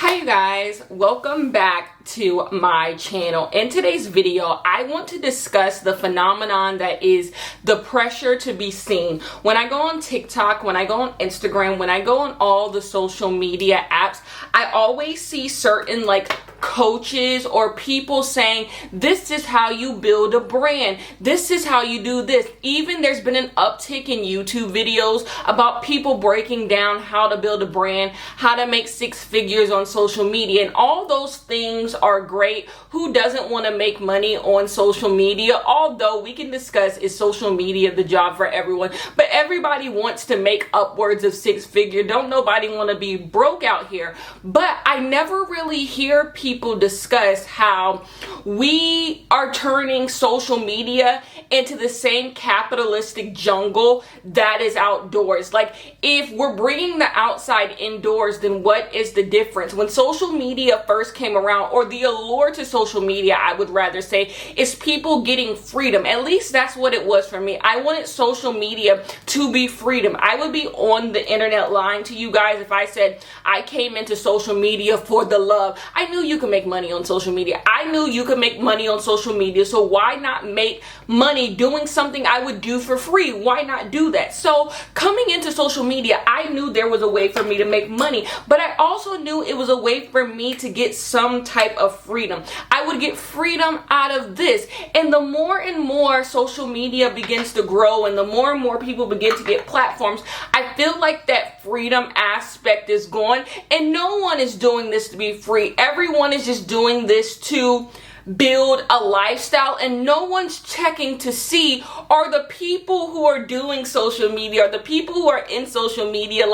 Hi you guys, welcome back to my channel. In today's video, I want to discuss the phenomenon that is the pressure to be seen. When I go on TikTok, when I go on Instagram, when I go on all the social media apps, I always see certain coaches or people saying, this is how you build a brand. This is how you do this. Even there's been an uptick in YouTube videos about people breaking down how to build a brand, how to make six figures on social media, and all those things are great. Who doesn't want to make money on social media? Although we can discuss, is social media the job for everyone? But everybody wants to make upwards of six figure. Don't nobody want to be broke out here. But I never really hear people discuss how we are turning social media into the same capitalistic jungle that is outdoors. Like, if we're bringing the outside indoors, then what is the difference? When social media first came around, or the allure to social media, I would rather say, is people getting freedom. At least that's what it was for me. I wanted social media to be freedom. I would be on the internet lying to you guys if I said I came into social media for the love. I knew you could make money on social media. I knew you could make money on social media. So why not make money doing something I would do for free? Why not do that? So coming into social media, I knew there was a way for me to make money, but I also knew it was a way for me to get some type of freedom. I would get freedom out of this. And the more and more social media begins to grow and the more and more people begin to get platforms, I feel like that freedom aspect is gone, and no one is doing this to be free. Everyone is just doing this to build a lifestyle, and no one's checking to see, are the people who are doing social media, are the people who are in social media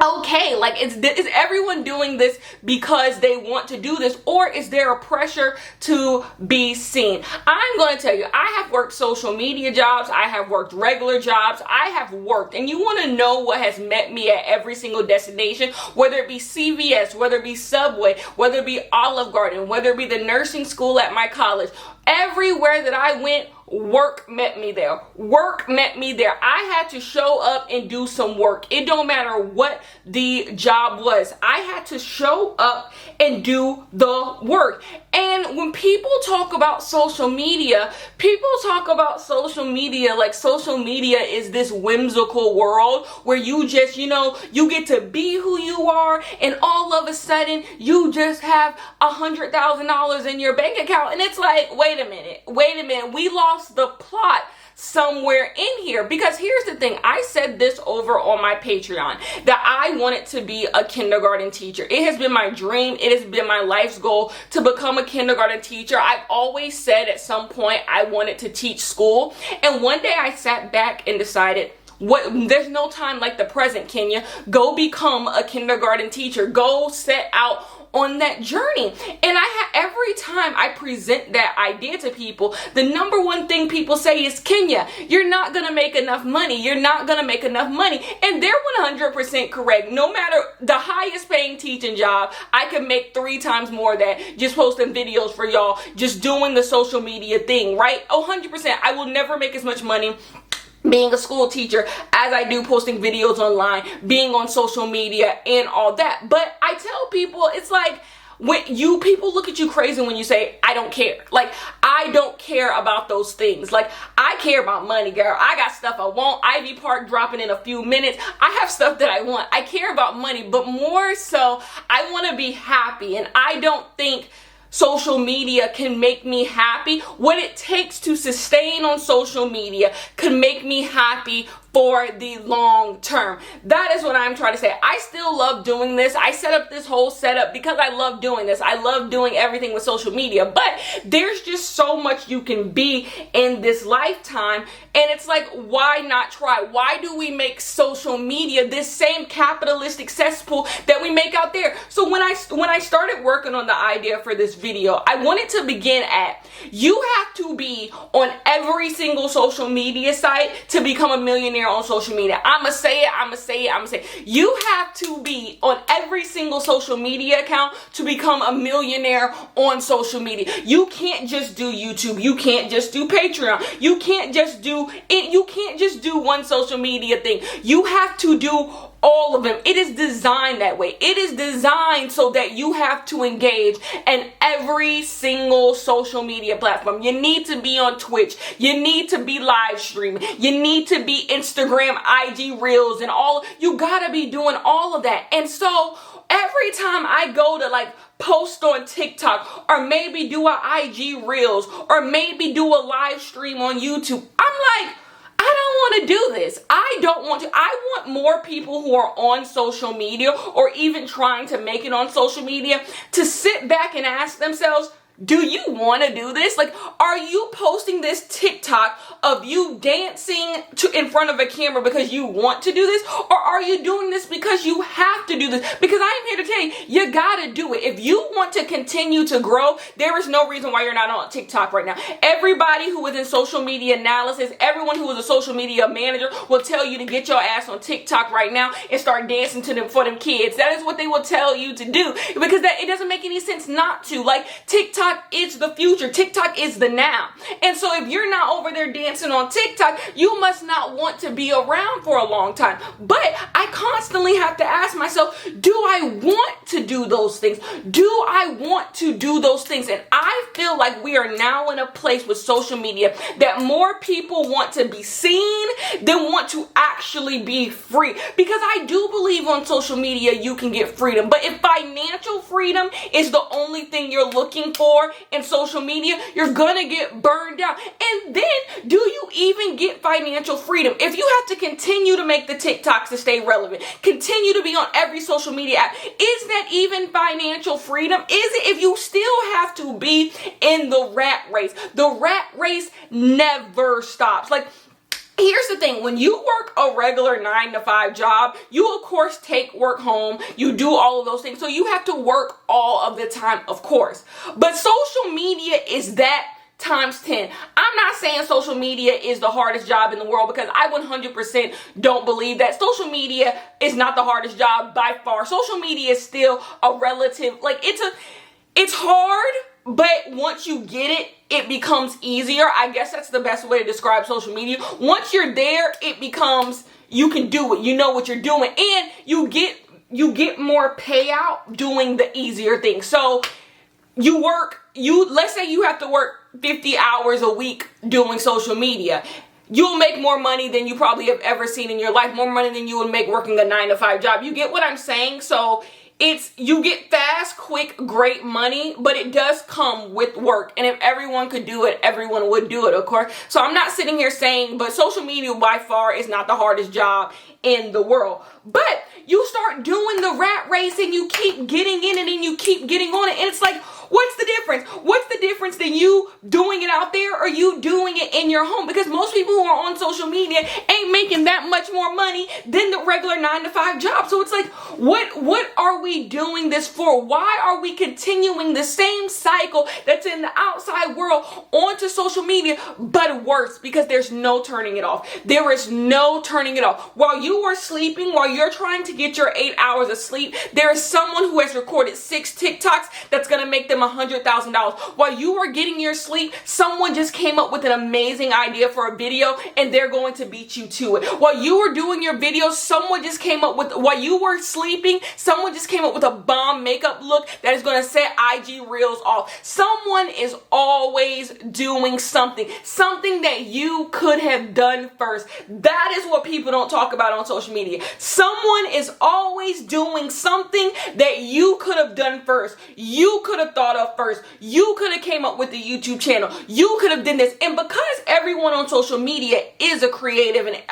okay, is everyone doing this because they want to do this, or is there a pressure to be seen? I'm going to tell you, I have worked social media jobs, I have worked regular jobs, I have worked, and you want to know what has met me at every single destination, whether it be CVS, whether it be Subway, whether it be Olive Garden, whether it be the nursing school at my college. Everywhere that I went, work met me there. Work met me there. I had to show up and do some work. It don't matter what the job was. I had to show up and do the work. And when people talk about social media, people talk about social media like social media is this whimsical world where you just, you get to be who you are, and all of a sudden you just have $100,000 in your bank account. And it's like, wait a minute, we lost the plot somewhere in here. Because here's the thing, I said this over on my Patreon, that I wanted to be a kindergarten teacher. It has been my dream, it has been my life's goal to become a kindergarten teacher. I've always said at some point I wanted to teach school, and one day I sat back and decided, there's no time like the present, Kenya. Go become a kindergarten teacher. Go set out on that journey. And every time I present that idea to people, the number one thing people say is, Kenya, you're not gonna make enough money. You're not gonna make enough money. And they're 100% correct. No matter the highest paying teaching job, I can make 3 times more than just posting videos for y'all, just doing the social media thing, right? 100%. I will never make as much money being a school teacher as I do posting videos online, being on social media and all that. But I tell people, it's like, when people look at you crazy when you say, I don't care. I don't care about those things. I care about money, girl. I got stuff I want. Ivy Park dropping in a few minutes. I have stuff that I want. I care about money, but more so, I want to be happy. And I don't think social media can make me happy. What it takes to sustain on social media can make me happy for the long term. That is what I'm trying to say. I still love doing this. I set up this whole setup because I love doing this. I love doing everything with social media, but there's just so much you can be in this lifetime. And it's like, why not try? Why do we make social media this same capitalistic cesspool that we make out there? So when I started working on the idea for this video, I wanted to begin at, you have to be on every single social media site to become a millionaire on social media. I'ma say it. You have to be on every single social media account to become a millionaire on social media. You can't just do YouTube. You can't just do Patreon. You can't just do one social media thing. You have to do All of them. It is designed that way. It is designed so that you have to engage in every single social media platform. You need to be on Twitch. You need to be live streaming. You need to be Instagram, IG Reels, and all. You gotta be doing all of that. And so every time I go to like post on TikTok or maybe do a IG Reels or maybe do a live stream on YouTube, I'm like, I don't want to do this. I don't want to. I want more people who are on social media or even trying to make it on social media to sit back and ask themselves, do you want to do this? Like, are you posting this TikTok of you dancing in front of a camera because you want to do this? Or are you doing this because you have to do this? Because I am here to tell you, you gotta do it. If you want to continue to grow, there is no reason why you're not on TikTok right now. Everybody who is in social media analysis, everyone who is a social media manager will tell you to get your ass on TikTok right now and start dancing to them for them kids. That is what they will tell you to do because it doesn't make any sense not to. Like, TikTok is the future. TikTok is the now. And so if you're not over there dancing on TikTok, you must not want to be around for a long time. But I constantly have to ask myself, do I want to do those things? Do I want to do those things? And I feel like we are now in a place with social media that more people want to be seen than want to actually be free. Because I do believe on social media you can get freedom. But if financial freedom is the only thing you're looking for in social media, you're gonna get burned out. And then, do you even get financial freedom? If you have to continue to make the TikToks to stay relevant, continue to be on every social media app, is that even financial freedom? Is it if you still have to be in the rat race? The rat race never stops. Like, here's the thing, when you work a regular 9-to-5 job, you of course take work home, you do all of those things, so you have to work all of the time, of course. But social media is that times 10. I'm not saying social media is the hardest job in the world because I 100% don't believe that. Social media is not the hardest job by far. Social media is still a relative, like it's hard, but once you get it, it becomes easier. I guess that's the best way to describe social media. Once you're there, it becomes, you can do it. You know what you're doing. And you get more payout doing the easier thing. So let's say you have to work 50 hours a week doing social media. You'll make more money than you probably have ever seen in your life. More money than you would make working a 9-to-5 job. You get what I'm saying? So you get fast, quick, great money, but it does come with work. And if everyone could do it, everyone would do it, of course. So I'm not sitting here saying, but social media by far is not the hardest job in the world. But you start doing the rat race and you keep getting in it and you keep getting on it. And it's like, what's the difference? What's the difference than you doing it out there or you doing it in your home? Because most people who are on social media ain't making that much more money than the regular 9-to-5 job. So it's like, what are we doing this for? Why are we continuing the same cycle that's in the outside world onto social media, but worse? Because there's no turning it off. There is no turning it off. While you are sleeping, while you're trying to get your 8 hours of sleep, there is someone who has recorded 6 TikToks that's going to make them $100,000. While you are getting your sleep, someone just came up with an amazing idea for a video and they're going to beat you to it. While you were doing your videos, while you were sleeping, someone just came up with a bomb makeup look that is going to set IG Reels off. Someone is always doing something that you could have done first. That is what people don't talk about on social media. Someone is always doing something that you could have done first. You could have thought of first. You could have came up with the YouTube channel. You could have done this. And because everyone on social media is a creative and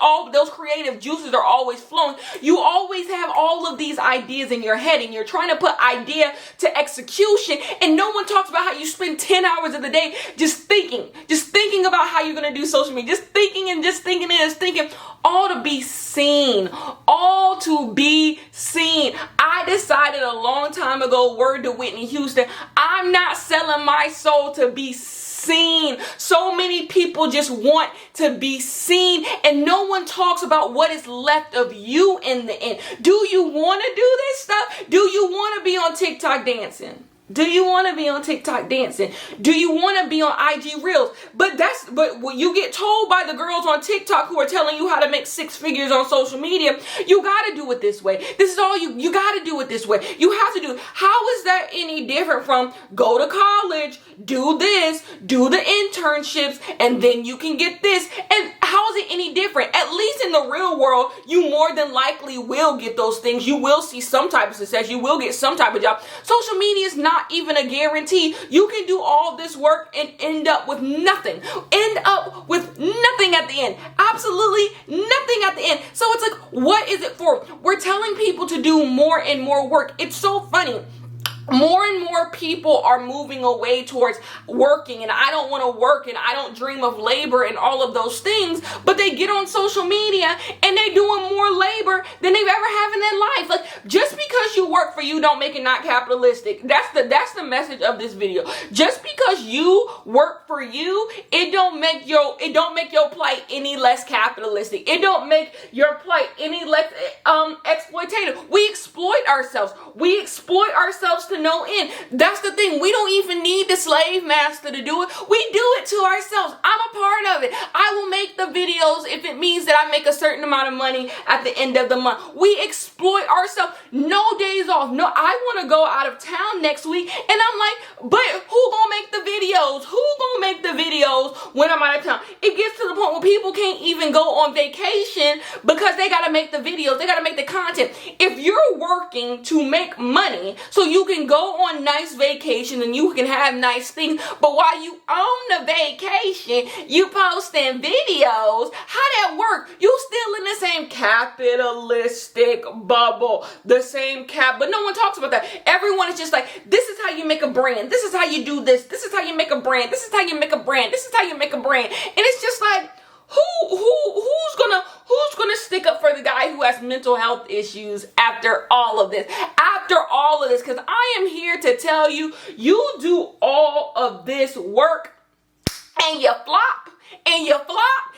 all those creative juices are always flowing, you always have all of these ideas in your head and you're trying to put idea to execution, and no one talks about how you spend 10 hours of the day just thinking about how you're going to do social media, just thinking and just thinking and just thinking, all to be seen, all to be seen. I decided a long time ago, word to Whitney Houston, I'm not selling my soul to be seen. So many people just want to be seen and no one talks about what is left of you in the end. Do you want to do this stuff? Do you want to be on TikTok dancing? Do you want to be on TikTok dancing? Do you want to be on IG Reels? But when you get told by the girls on TikTok who are telling you how to make 6 figures on social media, you got to do it this way. This is all you got to do it this way. You have to do it. How is that any different from go to college, do this, do the internships, and then you can get this? And how is it any different? At least in the real world, you more than likely will get those things. You will see some type of success. You will get some type of job. Social media is not even a guarantee. You can do all this work and end up with nothing. End up with nothing at the end. Absolutely nothing at the end. So it's like, what is it for? We're telling people to do more and more work. It's so funny. More and more people are moving away towards working, and I don't want to work, and I don't dream of labor and all of those things, but they get on social media and they're doing more labor than they've ever had in their life. Like, just because you work for you don't make it not capitalistic. That's the message of this video. Just because you work for you, it don't make your plight any less capitalistic. It don't make your plight any less exploitative. We exploit ourselves. We exploit ourselves to no end. That's the thing. We don't even need the slave master to do it. We do it to ourselves. I'm a part of it. I will make the videos if it means that I make a certain amount of money at the end of the month. We exploit ourselves. No days off. No, I want to go out of town next week, and I'm like, but who gonna make the videos? Who gonna make the videos when I'm out of town? It gets to the point where people can't even go on vacation because they gotta make the videos. They gotta make the content. If you're working to make money so you can go on nice vacation and you can have nice things, but while you on the vacation, you posting videos, how that work? You still in the same capitalistic bubble, the same but no one talks about that. Everyone is just like, this is how you make a brand. This is how you do this. This is how you make a brand. This is how you make a brand. This is how you make a brand. And it's just like, who's gonna stick up for the guy who has mental health issues after all of this? After all of this, because I am here to tell you, you do all of this work and you flop,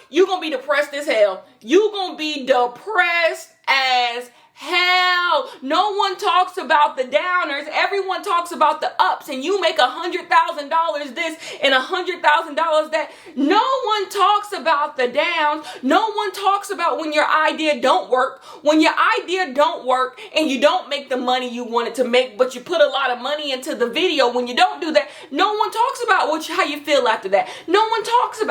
you're gonna be depressed as hell. You're gonna be depressed as hell. No one talks about the downers. Everyone talks about the ups, and you make $100,000 this and $100,000 that. No one talks about the downs. No one talks about when your idea don't work. When your idea don't work and you don't make the money you wanted to make, but you put a lot of money into the video. When you don't do that, no one talks about how you feel after that. No one talks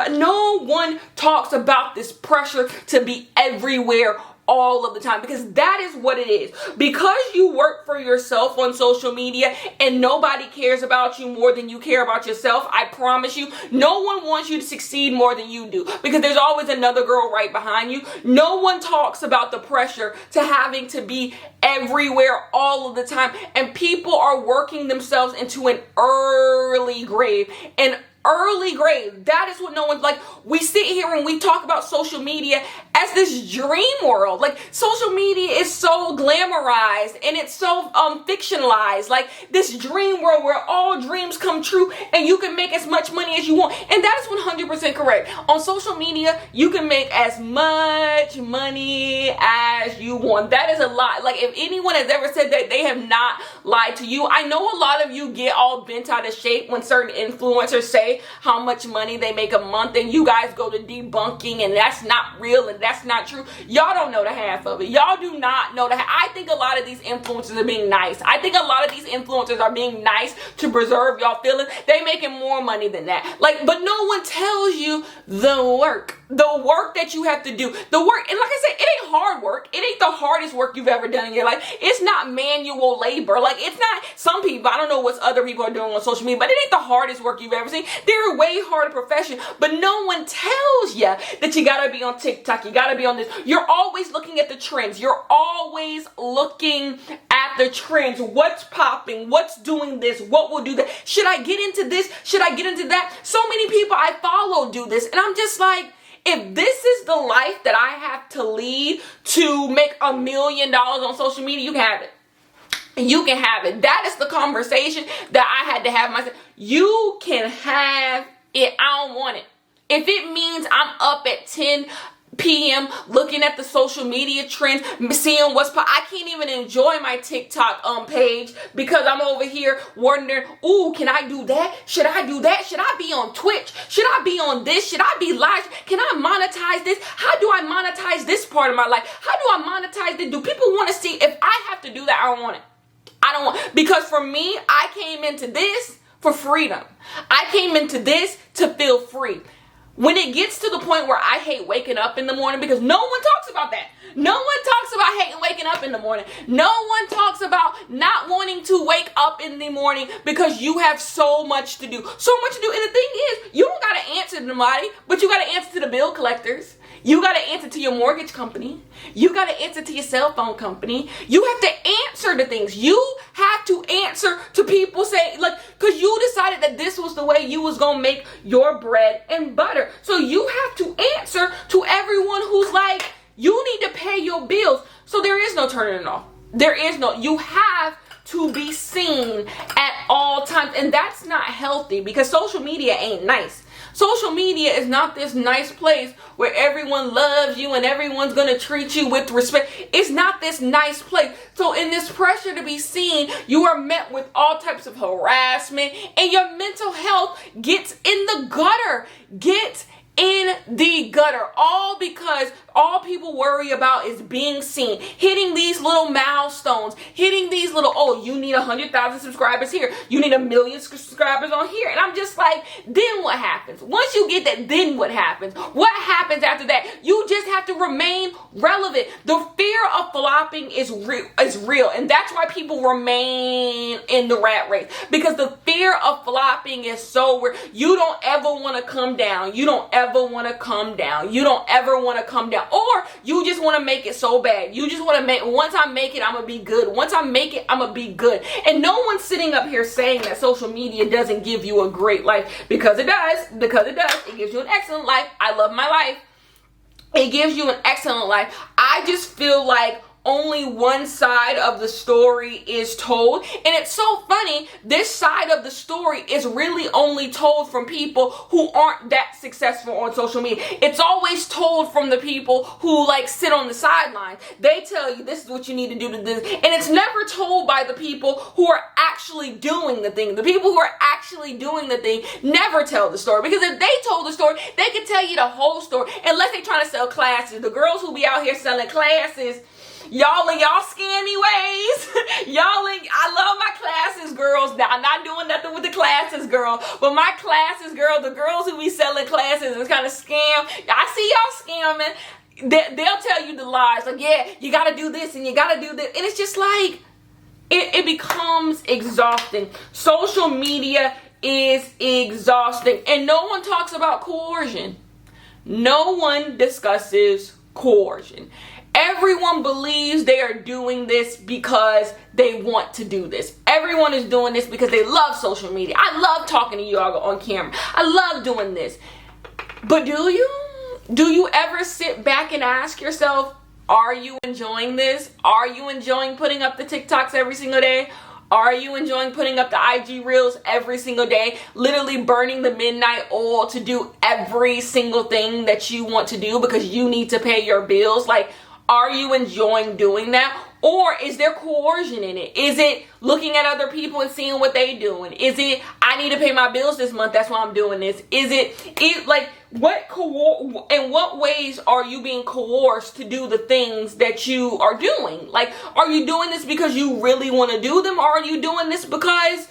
about this pressure to be everywhere all of the time, because that is what it is. Because you work for yourself on social media and nobody cares about you more than you care about yourself, I promise you, no one wants you to succeed more than you do, because there's always another girl right behind you. No one talks about the pressure to having to be everywhere all of the time, and people are working themselves into an early grave. That is what no one's like. We sit here and we talk about social media as this dream world. Like, social media is so glamorized and it's so fictionalized. Like, this dream world where all dreams come true and you can make as much money as you want. And that is 100% correct. On social media, you can make as much money as you want. That is a lie. Like, if anyone has ever said that, they have not lied to you. I know a lot of you get all bent out of shape when certain influencers say how much money they make a month, and you guys go to debunking and that's not real and that's not true. Y'all don't know the half of it. Y'all do not know I think a lot of these influencers are being nice. I think a lot of these influencers are being nice to preserve y'all feelings. They making more money than that. Like, but no one tells you the work that you have to do. The work, and like I said, it ain't hard work. It ain't the hardest work you've ever done in your life. It's not manual labor. Like, it's not, some people, I don't know what other people are doing on social media, but it ain't the hardest work you've ever seen. There are way harder professions, but no one tells you that you gotta be on TikTok. You gotta be on this. You're always looking at the trends. You're always looking at the trends. What's popping? What's doing this? What will do that? Should I get into this? Should I get into that? So many people I follow do this, and I'm just like, if this is the life that I have to lead to make $1 million on social media, you can have it. You can have it. That is the conversation that I had to have myself. You can have it. I don't want it. If it means I'm up at 10 p.m. looking at the social media trends, seeing I can't even enjoy my TikTok page because I'm over here wondering, ooh, can I do that? Should I do that? Should I be on Twitch? Should I be on this? Should I be live? Can I monetize this? How do I monetize this part of my life? How do I monetize this? Do people want to see? If I have to do that, I don't want it. I don't want, because for me, I came into this for freedom. I came into this to feel free. When it gets to the point where I hate waking up in the morning, because no one talks about that. No one talks about hating waking up in the morning. No one talks about not wanting to wake up in the morning because you have so much to do. So much to do. And the thing is, you don't got to answer to nobody, but you got to answer to the bill collectors. You got to answer to your mortgage company. You got to answer to your cell phone company. You have to answer to things. You have to answer to people saying, like, because you decided that this was the way you was going to make your bread and butter. So you have to answer to everyone who's like, you need to pay your bills. So there is no turning it off. There is no, you have to be seen at all times. And that's not healthy because social media ain't nice. Social media is not this nice place where everyone loves you and everyone's going to treat you with respect. It's not this nice place. So in this pressure to be seen, you are met with all types of harassment and your mental health gets in the gutter. Gets in the gutter. All because all people worry about is being seen, hitting these little milestones, hitting these little, oh, you need 100,000 subscribers here, you need 1 million subscribers on here. And I'm just like, then what happens? Once you get that, then what happens? What happens after that? You just have to remain relevant. The fear of flopping is real. And that's why people remain in the rat race, because the fear of flopping is so real. You don't ever want to come down. You don't ever want to come down. You don't ever want to come down. Or you just want to make it so bad. You just want to make, once I make it, I'm going to be good. Once I make it, I'm going to be good. And no one's sitting up here saying that social media doesn't give you a great life, because it does. Because it does. It gives you an excellent life. I love my life. It gives you an excellent life. I just feel like only one side of the story is told. And it's so funny, this side of the story is really only told from people who aren't that successful on social media. It's always told from the people who like sit on the sidelines. They tell you this is what you need to do to this. And it's never told by the people who are actually doing the thing. The people who are actually doing the thing never tell the story. Because if they told the story, they could tell you the whole story. Unless they're trying to sell classes. The girls who be out here selling classes, y'all in y'all scammy ways. I love my classes girls. Now, I'm not doing nothing with the classes girl, but my classes girl, the girls who be selling classes is kind of scam. I see y'all scamming. They'll tell you the lies. Like, yeah, you got to do this and you got to do this. And it's just like, it becomes exhausting. Social media is exhausting. And no one talks about coercion. No one discusses coercion. Everyone believes they are doing this because they want to do this. Everyone is doing this because they love social media. I love talking to you all on camera. I love doing this. But do you? Do you ever sit back and ask yourself, are you enjoying this? Are you enjoying putting up the TikToks every single day? Are you enjoying putting up the IG Reels every single day? Literally burning the midnight oil to do every single thing that you want to do because you need to pay your bills? Like, are you enjoying doing that? Or is there coercion in it? Is it looking at other people and seeing what they doing? Is it, I need to pay my bills this month, that's why I'm doing this? Is it like, in what ways are you being coerced to do the things that you are doing? Like, are you doing this because you really want to do them? Or are you doing this because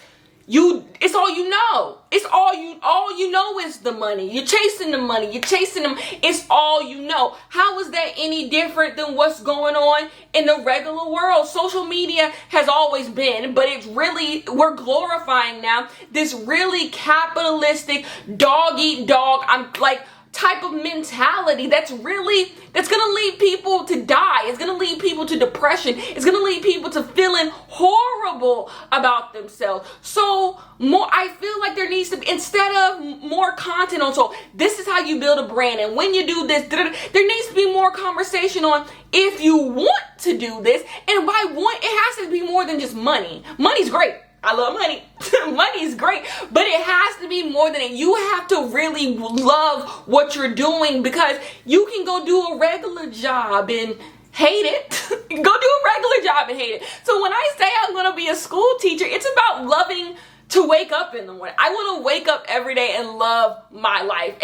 it's all you know? It's all you know is the money. You're chasing the money. You're chasing them. It's all you know. How is that any different than what's going on in the regular world? Social media has always been, but it's really, we're glorifying now this really capitalistic dog eat dog. I'm like, type of mentality that's gonna lead people to die. It's gonna lead people to depression. It's gonna lead people to feeling horrible about themselves. So I feel like there needs to be, instead of more content on, so this is how you build a brand, and when you do this, there needs to be more conversation on if you want to do this, and by want, it has to be more than just money. Money's great. I love money. Money is great, but it has to be more than it. You have to really love what you're doing, because you can go do a regular job and hate it. Go do a regular job and hate it. So when I say I'm going to be a school teacher, it's about loving to wake up in the morning. I want to wake up every day and love my life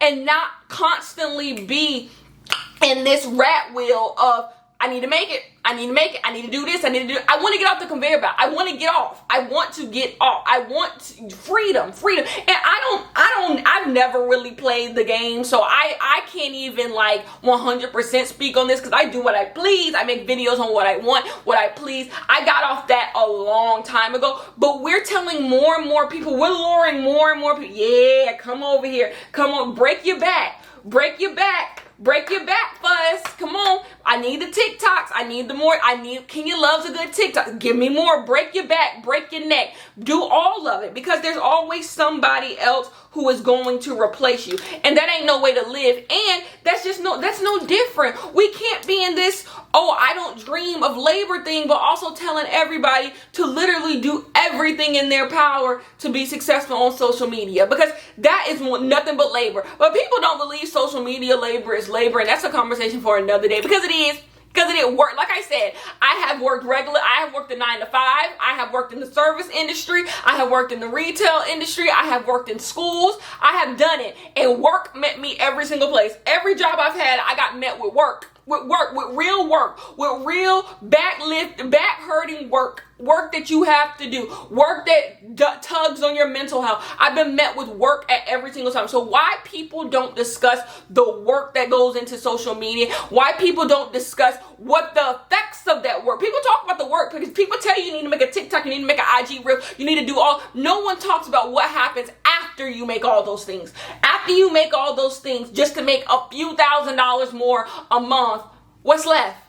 and not constantly be in this rat wheel of I need to make it, I need to do this, I want to get off the conveyor belt. I want to get off. I want freedom. And I've never really played the game, so I can't even like 100% speak on this, because I do what I please. I make videos on what I want, what I please. I got off that a long time ago, but we're telling more and more people, we're luring more and more people, yeah, come over here, come on, break your back, Fuzz. Come on. I need the TikToks. Can you love a good TikTok? Give me more. Break your back, break your neck. Do all of it, because there's always somebody else who is going to replace you. And that ain't no way to live. And that's no different. We can't be in this, oh, I don't dream of labor thing, but also telling everybody to literally do everything in their power to be successful on social media, because that is nothing but labor. But people don't believe social media labor is labor, and that's a conversation for another day, because it is. Because it didn't work. Like I said, I have worked a 9 to 5. I have worked in the service industry. I have worked in the retail industry. I have worked in schools. I have done it. And work met me every single place. Every job I've had, I got met with work. With real work. With real back hurting work. Work that you have to do. Work that tugs on your mental health. I've been met with work at every single time. So why people don't discuss the work that goes into social media? Why people don't discuss what the effects of that work? People talk about the work because people tell you need to make a TikTok, you need to make an IG reel, you need to do all. No one talks about what happens after you make all those things. After you make all those things just to make a few $1,000s more a month, what's left?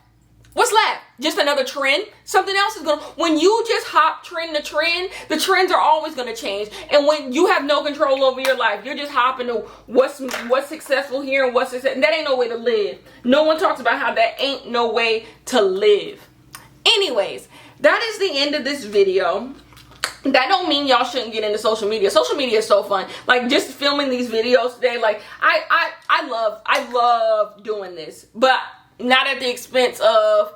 What's left? Just another trend? Something else is when you just hop trend to trend, the trends are always going to change. And when you have no control over your life, you're just hopping to what's successful here and what's success. And that ain't no way to live. No one talks about how that ain't no way to live. Anyways, that is the end of this video. That don't mean y'all shouldn't get into social media. Social media is so fun. Like just filming these videos today, like I love doing this. But not at the expense of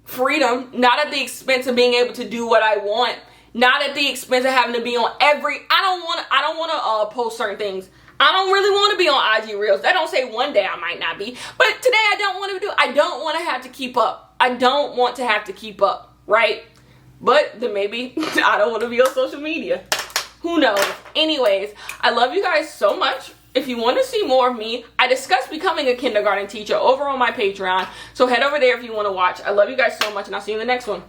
freedom, not at the expense of being able to do what I want, not at the expense of having to be on I don't want to post certain things. I don't really want to be on IG Reels. That don't say one day I might not be, but today I don't want to have to keep up. I don't want to have to keep up, right? But then maybe I don't want to be on social media. Who knows? Anyways, I love you guys so much. If you want to see more of me, I discussed becoming a kindergarten teacher over on my Patreon. So head over there if you want to watch. I love you guys so much, and I'll see you in the next one.